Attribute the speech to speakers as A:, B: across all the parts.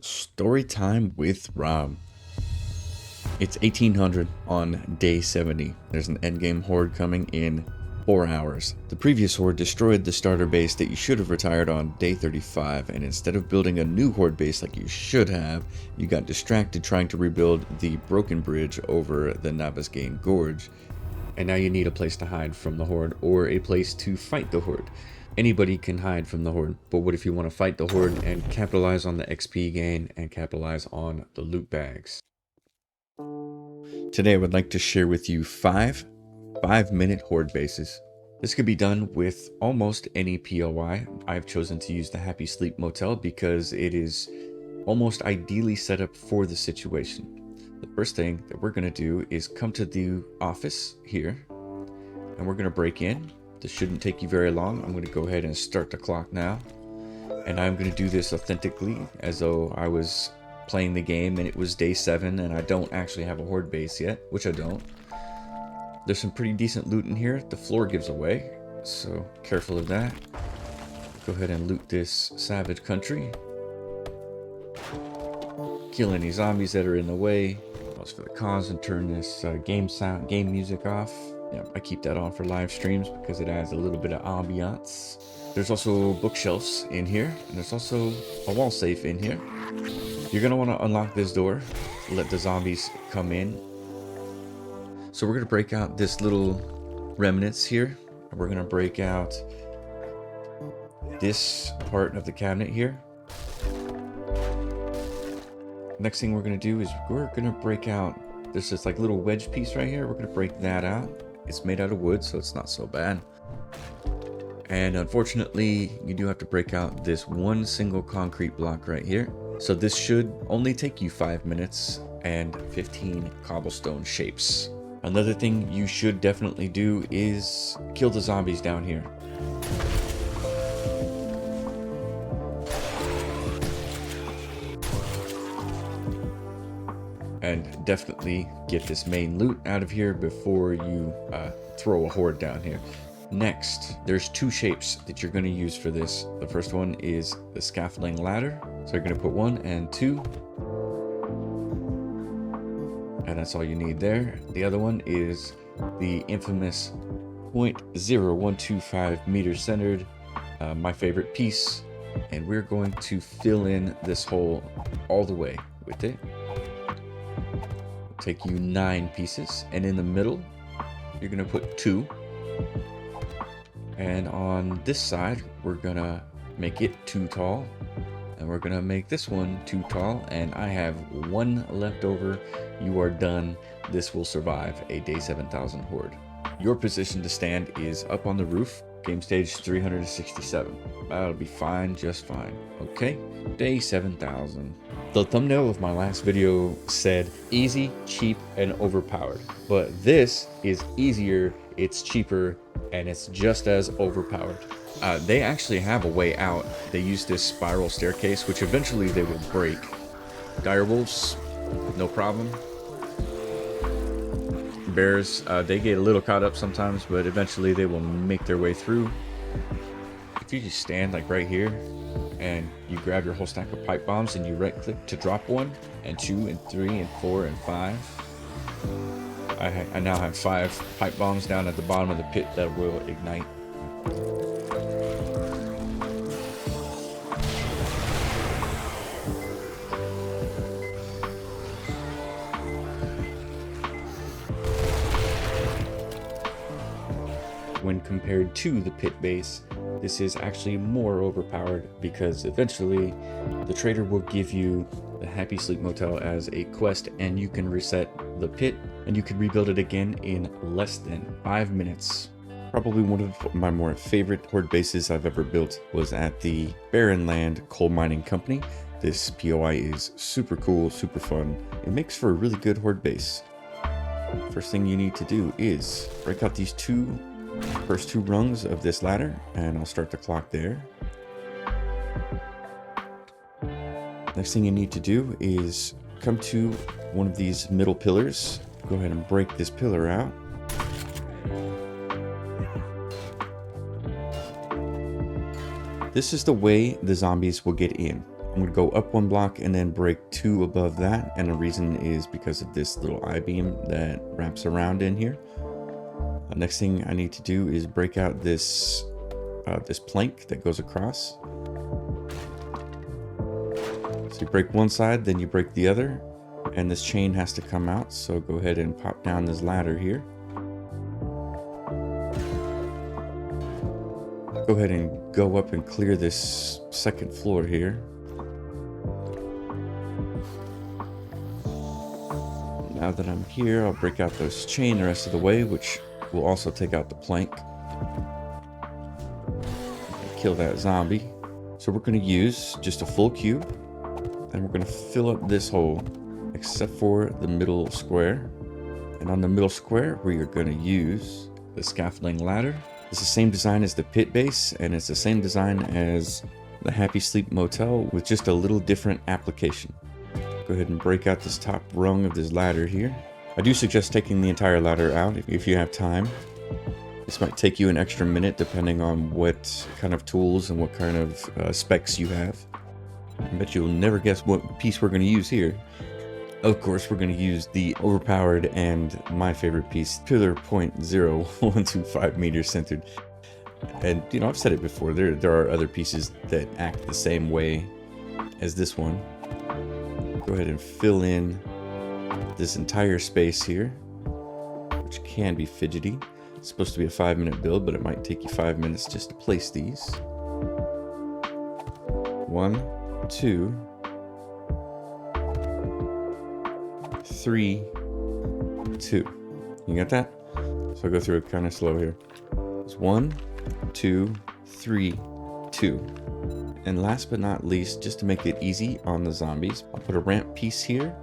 A: Story time with Rob. It's 1800 on day 70. There's an endgame horde coming in 4 hours. The previous horde destroyed the starter base that you should have retired on day 35, and instead of building a new horde base like you should have, you got distracted trying to rebuild the broken bridge over the Nabasgain Gorge. And now you need a place to hide from the horde or a place to fight the horde. Anybody can hide from the horde, but what if you want to fight the horde and capitalize on the XP gain and capitalize on the loot bags? Today I would like to share with you five 5-minute horde bases. This could be done with almost any POI. I've chosen to use the Happy Sleep Motel because it is almost ideally set up for the situation. The first thing that we're going to do is come to the office here, and we're going to break in. This shouldn't take you very long. I'm going to go ahead and start the clock now, and I'm going to do this authentically as though I was playing the game and it was day 7 and I don't actually have a horde base yet, which I don't. There's some pretty decent loot in here. The floor gives away, so careful of that. Go ahead and loot this savage country. Kill any zombies that are in the way. Pause for the cause and turn this game music off. Yeah, I keep that on for live streams because it adds a little bit of ambiance. There's also bookshelves in here, and there's also a wall safe in here. You're gonna want to unlock this door, let the zombies come in. So we're gonna break out this little remnants here. We're gonna break out this part of the cabinet here. Next thing we're gonna do is we're gonna break out this like little wedge piece right here. We're gonna break that out. It's made out of wood, so it's not so bad. And unfortunately, you do have to break out this one single concrete block right here. So this should only take you 5 minutes and 15 cobblestone shapes. Another thing you should definitely do is kill the zombies down here. And definitely get this main loot out of here before you throw a horde down here. Next, there's 2 shapes that you're going to use for this. The first one is the scaffolding ladder. So you're going to put 1 and 2. And that's all you need there. The other one is the infamous 0.0125 meter centered, my favorite piece. And we're going to fill in this hole all the way with it. Take you 9 pieces, and in the middle you're gonna put 2, and on this side we're gonna make it 2 tall, and we're gonna make this one 2 tall, and I have 1 left over. You are done. This will survive a day 7000 horde. Your position to stand is up on the roof, game stage 367. That'll be fine, just fine. Okay, day 7000. The thumbnail of my last video said easy, cheap, and overpowered, but this is easier, it's cheaper, and it's just as overpowered. They actually have a way out. They use this spiral staircase, which eventually they will break. Direwolves, no problem. Bears, they get a little caught up sometimes, but eventually they will make their way through. If you just stand like right here and you grab your whole stack of pipe bombs and you right click to drop 1 and 2 and 3 and 4 and 5. I now have 5 pipe bombs down at the bottom of the pit that will ignite. When compared to the pit base, this is actually more overpowered because eventually the trader will give you the Happy Sleep Motel as a quest, and you can reset the pit and you can rebuild it again in less than 5 minutes. Probably one of my more favorite horde bases I've ever built was at the Barren Land Coal Mining Company. This POI is super cool, super fun. It makes for a really good horde base. First thing you need to do is break out these first 2 rungs of this ladder, and I'll start the clock there. Next thing you need to do is come to one of these middle pillars. Go ahead and break this pillar out. This is the way the zombies will get in. I'm going to go up 1 block and then break 2 above that. And the reason is because of this little I-beam that wraps around in here. Next thing I need to do is break out this plank that goes across. So you break one side, then you break the other, and this chain has to come out. So go ahead and pop down this ladder here. Go ahead and go up and clear this 2nd floor here. Now that I'm here, I'll break out this chain the rest of the way, which will also take out the plank. Kill that zombie. So we're going to use just a full cube, and we're going to fill up this hole, except for the middle square. And on the middle square, we are going to use the scaffolding ladder. It's the same design as the pit base, and it's the same design as the Happy Sleep Motel with just a little different application. Go ahead and break out this top rung of this ladder here. I do suggest taking the entire ladder out if you have time. This might take you an extra minute depending on what kind of tools and what kind of specs you have. I bet you'll never guess what piece we're going to use here. Of course, we're going to use the overpowered and my favorite piece, pillar 0.0125 meters centered. And you know, I've said it before, there are other pieces that act the same way as this one. Go ahead and fill in this entire space here, which can be fidgety. It's supposed to be a 5-minute build, but it might take you 5 minutes just to place these. 1, 2, 3, 2. You got that? So I'll go through it kind of slow here. It's 1, 2, 3, 2. And last but not least, just to make it easy on the zombies, I'll put a ramp piece here,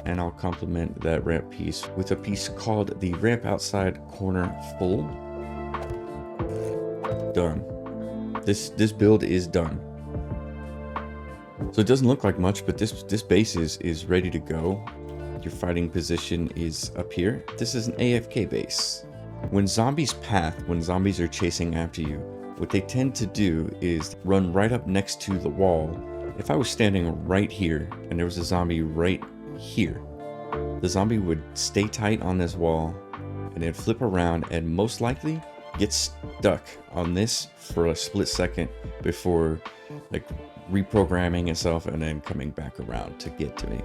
A: and I'll complement that ramp piece with a piece called the ramp outside corner full. Done. This build is done. So it doesn't look like much, but this base is ready to go. Your fighting position is up here. This is an AFK base. When zombies are chasing after you, what they tend to do is run right up next to the wall. If I was standing right here and there was a zombie right here, the zombie would stay tight on this wall and then flip around and most likely get stuck on this for a split second before like reprogramming itself and then coming back around to get to me.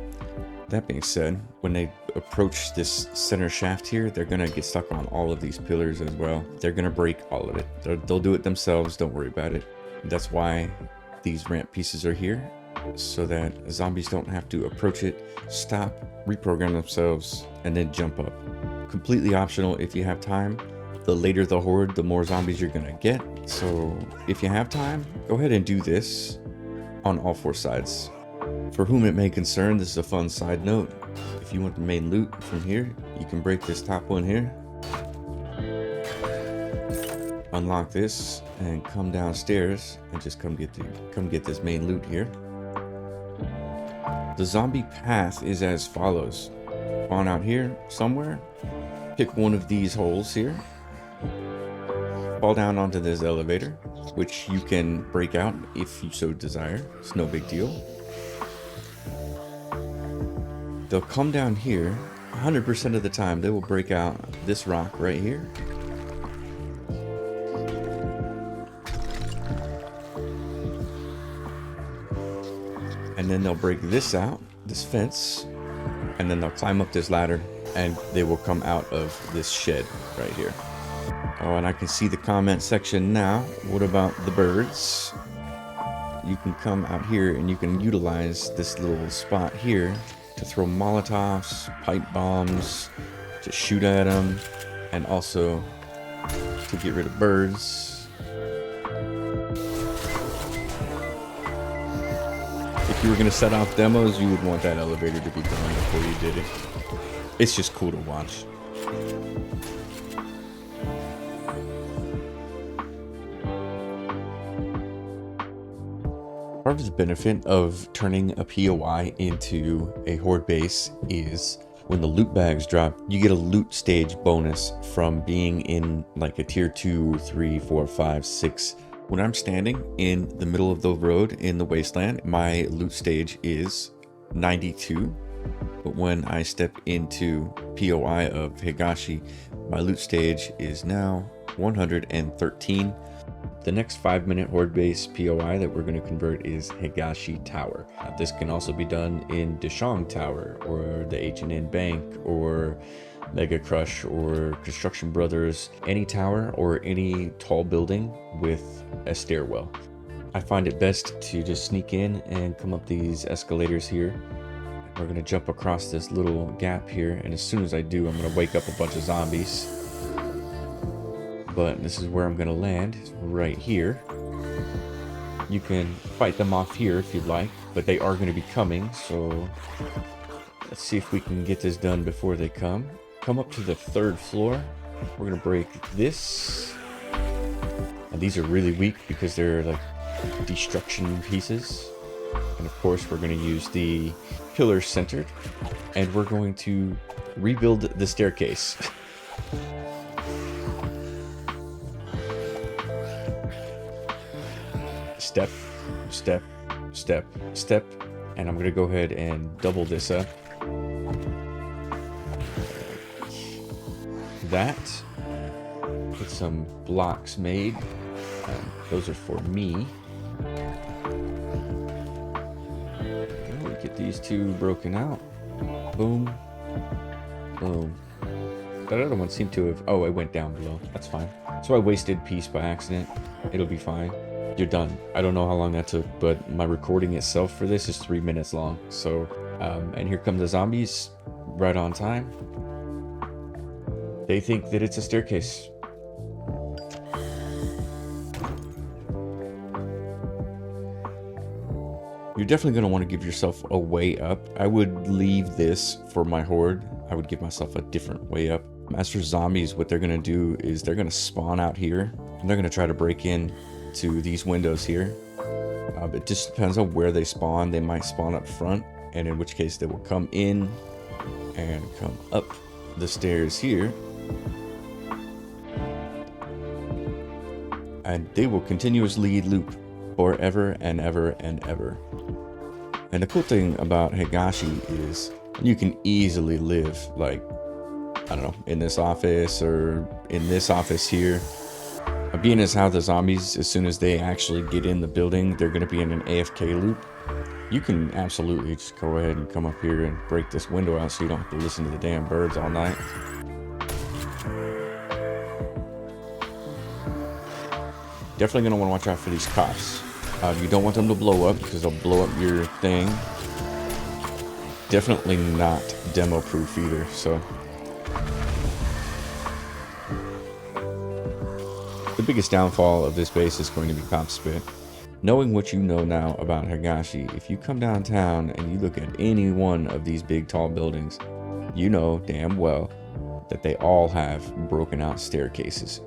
A: That being said, when they approach this center shaft here, they're gonna get stuck on all of these pillars as well. They're gonna break all of it. They'll do it themselves, don't worry about it. That's why these ramp pieces are here, so that zombies don't have to approach it, stop, reprogram themselves, and then jump up. Completely optional if you have time. The later the horde, the more zombies you're gonna get. So if you have time, go ahead and do this on all 4 sides. For whom it may concern, this is a fun side note. If you want the main loot from here, you can break this top one here, unlock this, and come downstairs and just come get this main loot here. The zombie path is as follows. Spawn out here somewhere, pick one of these holes here, fall down onto this elevator, which you can break out if you so desire. It's no big deal. They'll come down here. 100% of the time they will break out this rock right here. And then they'll break this out, this fence, and then they'll climb up this ladder and they will come out of this shed right here. Oh, and I can see the comment section now. What about the birds? You can come out here and you can utilize this little spot here to throw Molotovs, pipe bombs, to shoot at them, and also to get rid of birds. If you were going to set off demos, you would want that elevator to be going before you did it. It's just cool to watch. Part of the benefit of turning a POI into a horde base is when the loot bags drop, you get a loot stage bonus from being in like a tier 2, 3, 4, 5, 6, When I'm standing in the middle of the road in the wasteland, my loot stage is 92. But when I step into POI of Higashi, my loot stage is now 113. The next 5-minute horde base POI that we're going to convert is Higashi Tower. This can also be done in Deshong Tower or the H&N Bank or Mega Crush or Construction Brothers, any tower or any tall building with a stairwell. I find it best to just sneak in and come up these escalators here. We're going to jump across this little gap here, and as soon as I do, I'm going to wake up a bunch of zombies. But this is where I'm going to land, right here. You can fight them off here if you'd like, but they are going to be coming, so let's see if we can get this done before they come. Come up to the 3rd floor. We're going to break this. And these are really weak because they're like destruction pieces. And of course, we're going to use the pillar centered, and we're going to rebuild the staircase. Step, step, step, step, and I'm going to go ahead and double this up. That. Get some blocks made. Those are for me. Get these 2 broken out. Boom. Boom. That other one seemed to have... Oh, it went down below. That's fine. So I wasted piece by accident. It'll be fine. You're done. I don't know how long that took, but my recording itself for this is 3 minutes long. So, and here come the zombies right on time. They think that it's a staircase. You're definitely going to want to give yourself a way up. I would leave this for my horde. I would give myself a different way up. As for zombies, what they're going to do is they're going to spawn out here, and they're going to try to break in to these windows here. It just depends on where they spawn. They might spawn up front, and in which case they will come in and come up the stairs here. And they will continuously loop forever and ever and ever. And the cool thing about Higashi is you can easily live, like, I don't know, in this office or in this office here. Being as how the zombies, as soon as they actually get in the building, they're going to be in an AFK loop. You can absolutely just go ahead and come up here and break this window out so you don't have to listen to the damn birds all night. Definitely going to want to watch out for these cops. You don't want them to blow up because they'll blow up your thing. Definitely not demo proof either, so. The biggest downfall of this base is going to be cop spit. Knowing what you know now about Higashi, if you come downtown and you look at any one of these big tall buildings, you know damn well that they all have broken out staircases.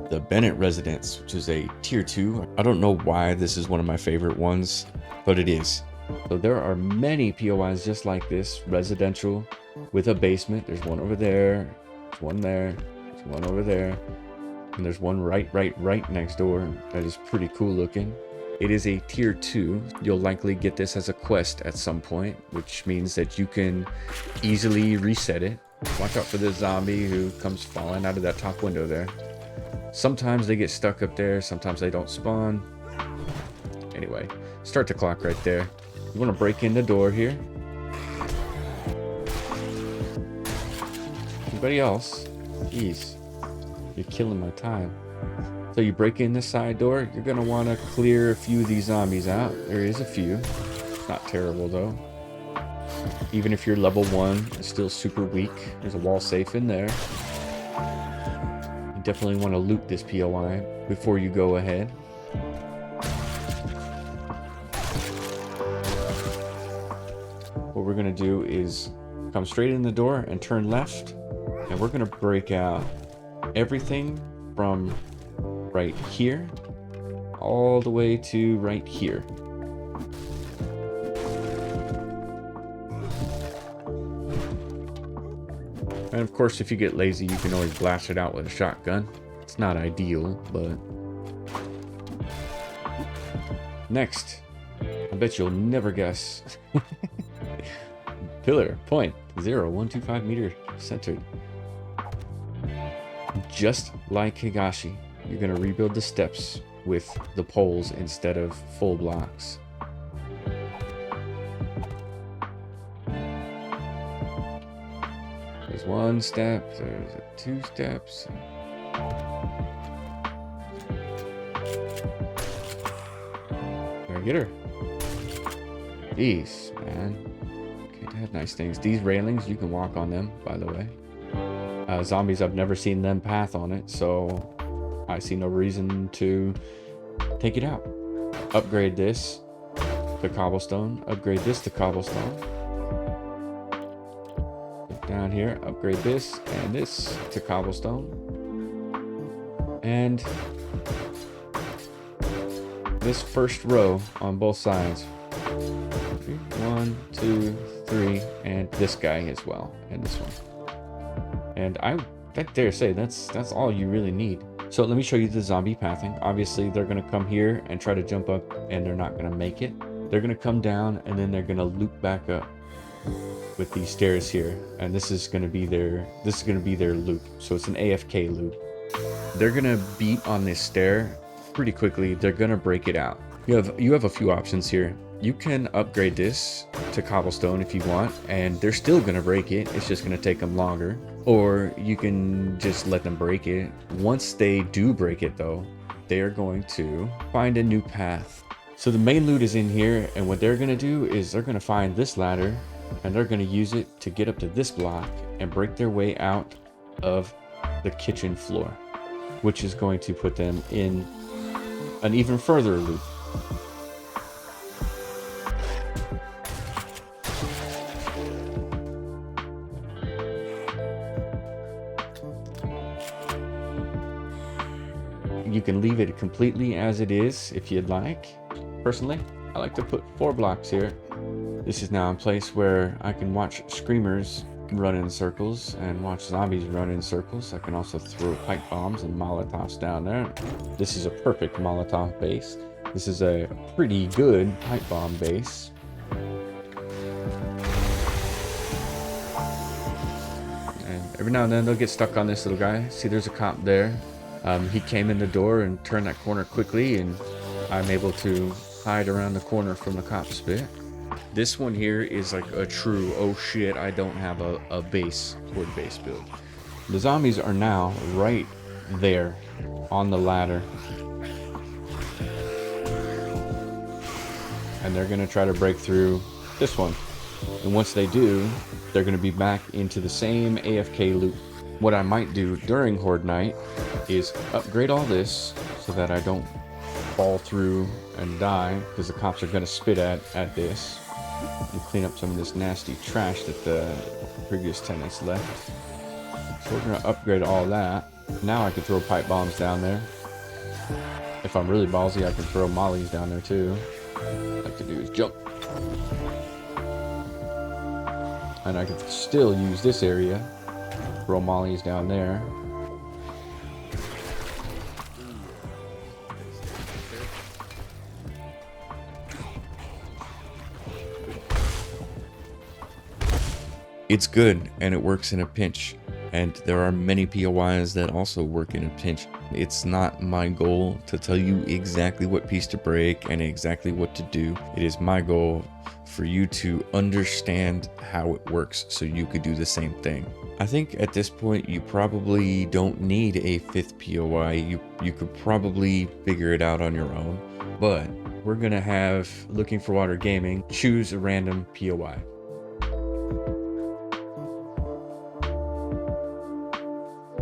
A: The Bennett Residence, which is a tier 2. I don't know why this is one of my favorite ones, but it is. So there are many POIs just like this, residential, with a basement. There's one over there, there's one there, there's one over there, and there's one right next door. That is pretty cool looking. It is a tier 2. You'll likely get this as a quest at some point, which means that you can easily reset it. Watch out for this zombie who comes falling out of that top window there. Sometimes they get stuck up there, sometimes they don't spawn. Anyway, start the clock right there. You want to break in the door here. Anybody else? Jeez, you're killing my time. So you break in this side door, you're going to want to clear a few of these zombies out. There is a few. Not terrible though. Even if you're level 1, it's still super weak. There's a wall safe in there. You definitely want to loot this POI before you go ahead. What we're going to do is come straight in the door and turn left. And we're going to break out everything from right here all the way to right here. And of course, if you get lazy, you can always blast it out with a shotgun. It's not ideal, but... Next. I bet you'll never guess. Pillar, point, 0.125 meter centered. Just like Higashi, you're going to rebuild the steps with the poles instead of full blocks. There's one step, there's 2 steps. Did I get her? Jeez, man. Okay, they have nice things. These railings, you can walk on them, by the way. Zombies, I've never seen them path on it, so I see no reason to take it out. Upgrade this to cobblestone. Upgrade this to cobblestone. Down here, upgrade this and this to cobblestone. And this first row on both sides. 1, 2, 3, and this guy as well, and this one. And I dare say that's all you really need. So let me show you the zombie pathing. Obviously, they're gonna come here and try to jump up, and they're not gonna make it. They're gonna come down, and then they're gonna loop back up with these stairs here, and this is gonna be their loop. So it's an AFK loop. They're gonna beat on this stair pretty quickly. They're gonna break it out. You have a few options here. You can upgrade this to cobblestone if you want, and they're still gonna break it. It's just gonna take them longer. Or you can just let them break it. Once they do break it though, they are going to find a new path. So the main loot is in here, and what they're gonna do is they're gonna find this ladder, and they're gonna use it to get up to this block and break their way out of the kitchen floor, which is going to put them in an even further loop. You can leave it completely as it is if you'd like. Personally, I like to put 4 blocks here. This is now a place where I can watch screamers run in circles and watch zombies run in circles. I can also throw pipe bombs and molotovs down there. This is a perfect molotov base. This is a pretty good pipe bomb base. And every now and then they'll get stuck on this little guy. See, there's a cop there. He came in the door and turned that corner quickly, and I'm able to hide around the corner from the cop spit. This one here is like a true, oh shit, I don't have a horde base build. The zombies are now right there on the ladder. And they're gonna try to break through this one. And once they do, they're gonna be back into the same AFK loop. What I might do during Horde Night is upgrade all this so that I don't fall through and die, because the cops are going to spit at this, and clean up some of this nasty trash that the previous tenants left. So we're going to upgrade all that. Now I can throw pipe bombs down there. If I'm really ballsy, I can throw mollies down there too. All I like to do is jump. And I can still use this area. Throw mollies down there. It's good, and it works in a pinch. And there are many POIs that also work in a pinch. It's not my goal to tell you exactly what piece to break and exactly what to do. It is my goal for you to understand how it works so you could do the same thing. I think at this point you probably don't need a 5th POI. You could probably figure it out on your own. But we're gonna have Looking for Water Gaming choose a random POI.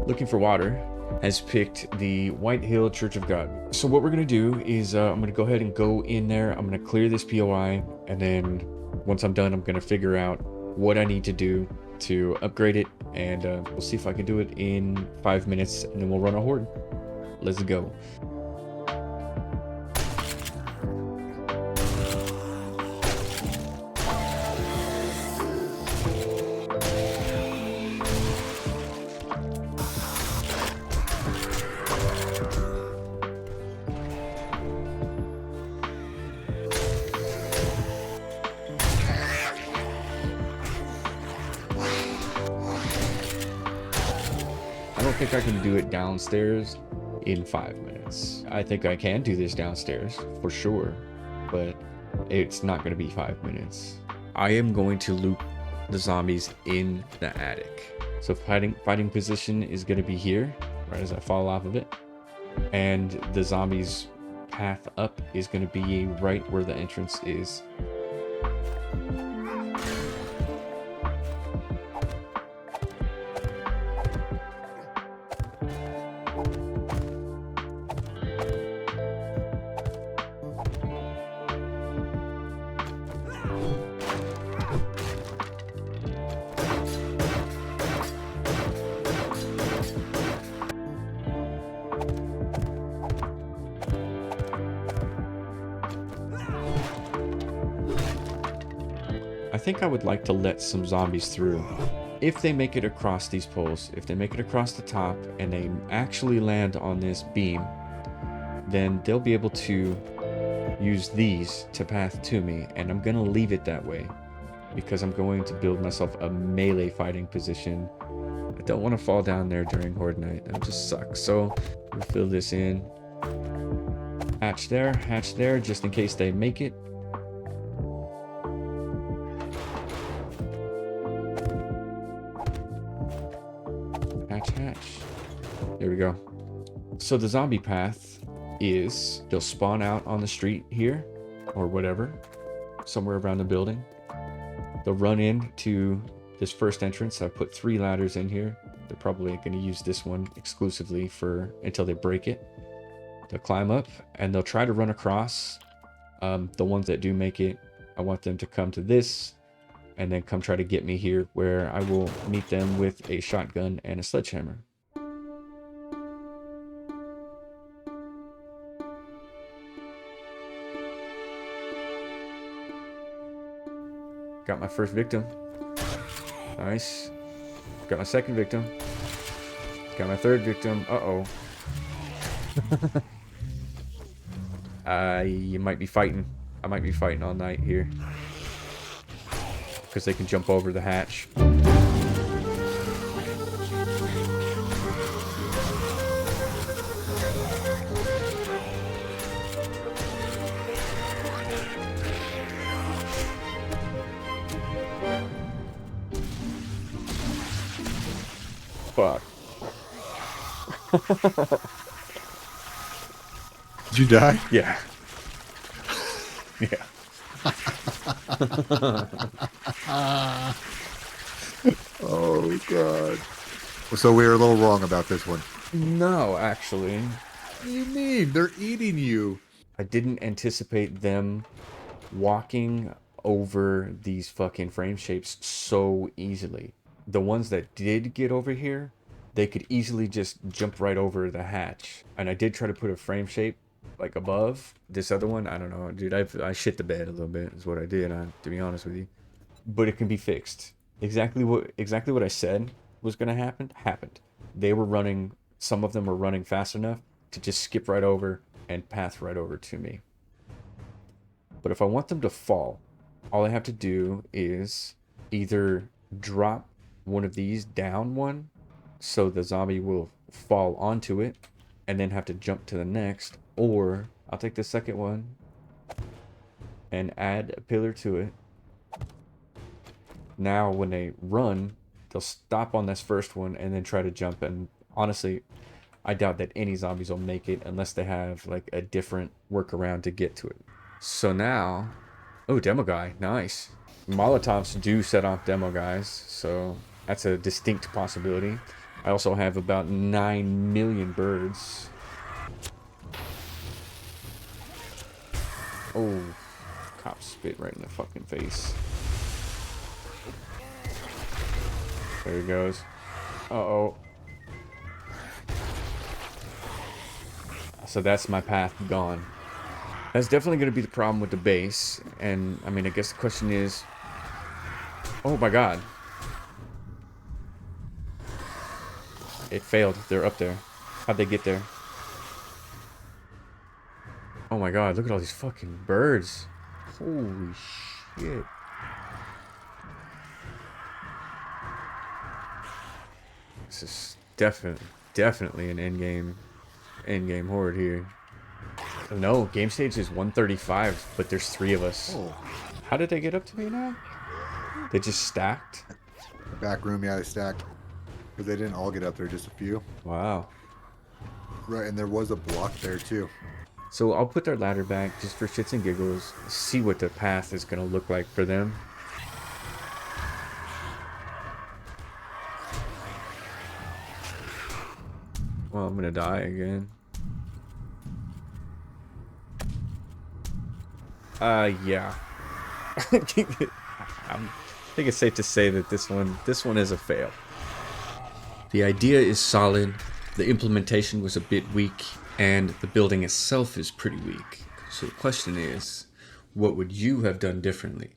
A: Looking for Water has picked the White Hill Church of God. So what we're gonna do is I'm gonna go ahead and go in there. I'm gonna clear this POI, and then once I'm done, I'm gonna figure out what I need to do to upgrade it, and we'll see if I can do it in 5 minutes, and then we'll run a horde. Let's go. think I can do it downstairs in 5 minutes. I think I can do this downstairs for sure, but it's not going to be 5 minutes. I am going to loop the zombies in the attic. So fighting position is going to be here, right as I fall off of it. And the zombies' path up is going to be right where the entrance is. I think I would like to let some zombies through. If they make it across these poles, if they make it across the top and they actually land on this beam, then they'll be able to use these to path to me, and I'm gonna leave it that way because I'm going to build myself a melee fighting position. I don't want to fall down there during Horde night. That would just suck. So we'll fill this in. Hatch there, just in case they make it. Hatch. There we go. So the zombie path is they'll spawn out on the street here or whatever, somewhere around the building. They'll run into this first entrance. I put 3 ladders in here. They're probably going to use this one exclusively for until they break it. They'll climb up and they'll try to run across. The ones that do make it, I want them to come to this and then come try to get me here, where I will meet them with a shotgun and a sledgehammer. Got my first victim. Nice. Got my second victim. Got my third victim. Uh-oh. You might be fighting. I might be fighting all night here. Because they can jump over the hatch. Fuck.
B: Did you die?
A: Yeah. Yeah.
B: Oh, God. So we were a little wrong about this one.
A: No, actually.
B: What do you mean? They're eating you.
A: I didn't anticipate them walking over these fucking frame shapes so easily. The ones that did get over here, they could easily just jump right over the hatch. And I did try to put a frame shape like above this other one. I don't know, dude. I shit the bed a little bit is what I did, to be honest with you. But it can be fixed. Exactly what I said was gonna happen happened. They were running. Some of them were running fast enough to just skip right over and path right over to me. But if I want them to fall, all I have to do is either drop one of these down one, so the zombie will fall onto it and then have to jump to the next, or I'll take the second one and add a pillar to it. Now when they run, they'll stop on this first one and then try to jump, and honestly I doubt that any zombies will make it unless they have like a different workaround to get to it. So now, oh, demo guy, nice. Molotovs do set off demo guys, so that's a distinct possibility. I also have about 9 million birds. Oh, cop spit right in the fucking face. There he goes. Uh-oh. So that's my path gone. That's definitely going to be the problem with the base. And, I mean, I guess the question is... Oh my god. It failed. They're up there. How'd they get there? Oh my god, look at all these fucking birds. Holy shit. This is definitely an endgame horde here. No, game stage is 135, but there's 3 of us.
B: Oh,
A: How did they get up to me now? They just stacked?
B: the back room, yeah, they stacked. Because they didn't all get up there, just a few.
A: Wow.
B: Right, and there was a block there too.
A: So I'll put their ladder back just for shits and giggles, see what the path is going to look like for them. Well, I'm going to die again. Yeah. I think it's safe to say that this one is a fail. The idea is solid, the implementation was a bit weak, and the building itself is pretty weak. So the question is, what would you have done differently?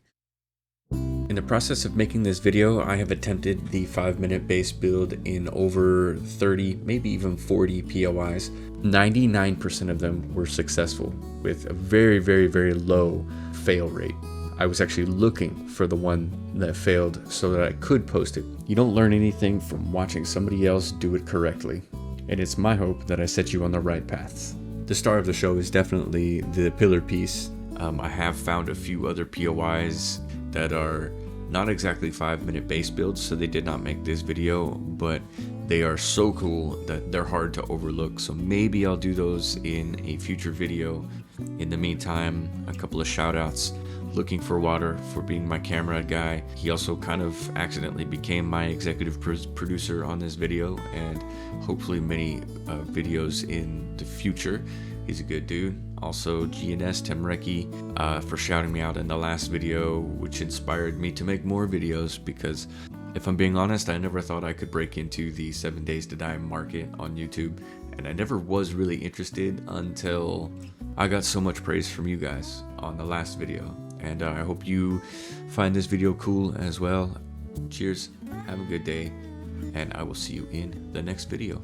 A: In the process of making this video, I have attempted the 5-minute base build in over 30, maybe even 40 POIs. 99% of them were successful, with a very, very, very low fail rate. I was actually looking for the one that failed so that I could post it. You don't learn anything from watching somebody else do it correctly, and it's my hope that I set you on the right paths. The star of the show is definitely the pillar piece. I have found a few other POIs that are not exactly 5-minute base builds, so they did not make this video, but they are so cool that they're hard to overlook, so maybe I'll do those in a future video. In the meantime, a couple of shout outs. Looking for Water for being my camera guy. He also kind of accidentally became my executive producer on this video, and hopefully many videos in the future. He's a good dude. Also GNS Temreki for shouting me out in the last video, which inspired me to make more videos, because if I'm being honest, I never thought I could break into the 7 Days to Die market on YouTube, and I never was really interested until I got so much praise from you guys on the last video. And I hope you find this video cool as well. Cheers, have a good day, and I will see you in the next video.